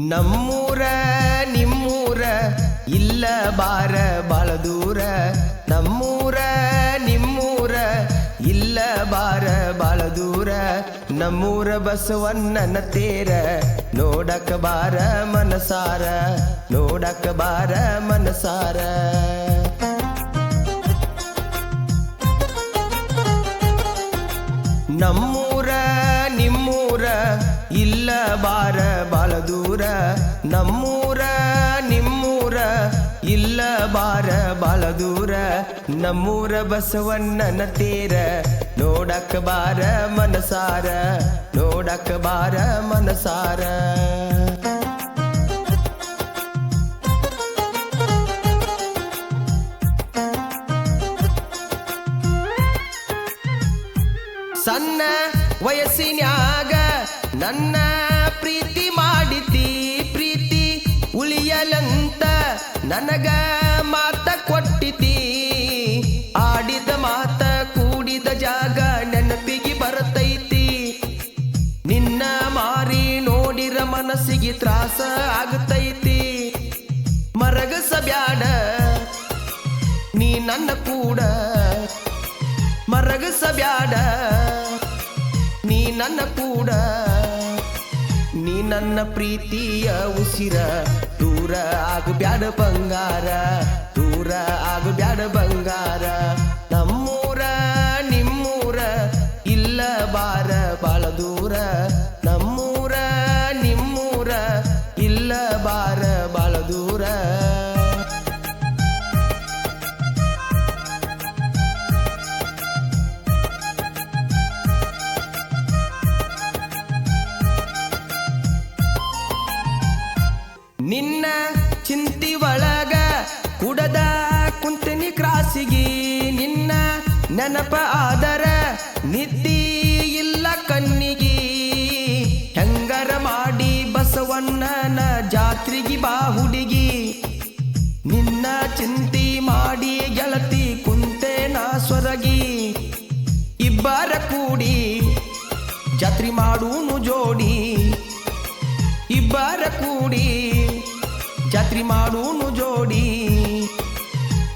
ನಮ್ಮೂರ ನಿಮ್ಮೂರ ಇಲ್ಲ ಬಾರ ಬಾಳ ದೂರ. ನಮ್ಮೂರ ನಿಮ್ಮೂರ ಇಲ್ಲ ಬಾರ ಬಾಳ ದೂರ. ನಮ್ಮೂರ ಬಸವಣ್ಣನ ತೇರ ನೋಡಕ ಬಾರ ಮನಸಾರ, ನೋಡಕ ಬಾರ ಮನಸಾರ. ನಮ್ಮೂರ ನಿಮ್ಮೂರ ಇಲ್ಲ ಬಾರ ಬಾಳ ದೂರ. ನಮ್ಮೂರ ನಿಮ್ಮೂರ ಇಲ್ಲ ಬಾರ ಬಾಳ ದೂರ. ನಮ್ಮೂರ ಬಸವಣ್ಣನ ತೇರ ನೋಡಕ ಬಾರ ಮನಸಾರ, ನೋಡಕ ಬಾರ ಮನಸಾರ. ಸಣ್ಣ ವಯಸ್ಸಿನ್ಯಾಗ ನನ್ನ ಪ್ರೀತಿ ಮಾಡಿತಿ, ಪ್ರೀತಿ ಉಳಿಯಲಂತ ನನಗ ಮಾತ ಕೊಟ್ಟಿತಿ. ಆಡಿದ ಮಾತ ಕೂಡಿದ ಜಾಗ ನೆನಪಿಗೆ ಬರತೈತಿ. ನಿನ್ನ ಮಾರಿ ನೋಡಿರ ಮನಸ್ಸಿಗೆ ತ್ರಾಸ ಆಗತೈತಿ. ಮರಗಸಬ್ಯಾಡ ನೀ ನನ್ನ ಕೂಡ, ಮರಗಸಬ್ಯಾಡ ನೀ ನನ್ನ ಕೂಡ. ನೀ ನನ್ನ ಪ್ರೀತಿಯ ಉಸಿರ, ದೂರ ಆಗಬ್ಯಾಡ ಬಂಗಾರ, ದೂರ ಆಗಬ್ಯಾಡ ಬಂಗಾರ. ನಮ್ಮೂರ ನಿಮ್ಮೂರ ಇಲ್ಲ ಬಾರ ಬಾಳ ದೂರ. ನಮ್ಮೂರ ನಿಮ್ಮೂರ ಇಲ್ಲ ಬಾರ ಬಾಳ ದೂರ. ನಿನ್ನ ಚಿಂತಿ ಒಳಗ ಕುಡದ ಕುಂತನಿ ಕ್ರಾಸಿಗಿ. ನಿನ್ನ ನೆನಪ ಆದರ ನಿದ್ದಿ ಇಲ್ಲ ಕಣ್ಣಿಗಿ. ಹೆಂಗರ ಮಾಡಿ ಬಸವಣ್ಣನ ಜಾತ್ರೆಗಿ ಬಾ ಹುಡುಗಿ. ನಿನ್ನ ಚಿಂತಿ ಮಾಡಿ ಗೆಳತಿ ಕುಂತೆ ನಾ ಸ್ವರಗಿ. ಇಬ್ಬರ ಕೂಡಿ ಜಾತ್ರೆ ಮಾಡೂನು ಜೋಡಿ, ಇಬ್ಬರ ಕೂಡಿ ಜಾತ್ರೆ ಮಾಡೂನು ಜೋಡಿ.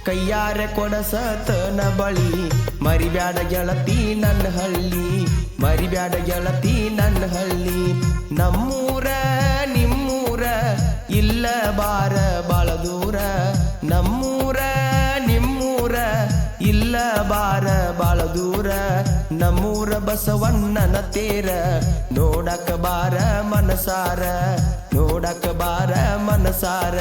ಕೈಯಾರ ಕೊಡಸತನ ಬಳಿ ಮರಿಬ್ಯಾಡ ಗೆಳತಿ ನನ್ನ ಹಳ್ಳಿ, ಮರಿಬ್ಯಾಡ ಗೆಳತಿ ನನ್ನ ಹಳ್ಳಿ. ನಮ್ಮೂರ ನಿಮ್ಮೂರ ಇಲ್ಲ ಬಾರ ಬಾಳ ದೂರ. ನಮ್ಮೂರ ನಿಮ್ಮೂರ ಇಲ್ಲ ಬಾರ ಬಾಳ ದೂರ. ನಮ್ಮೂರ ಬಸವಣ್ಣನ ತೇರ ನೋಡಕ ಬಾರ ಮನಸಾರ, ನೋಡಕ ಬಾರ ಮನಸಾರ.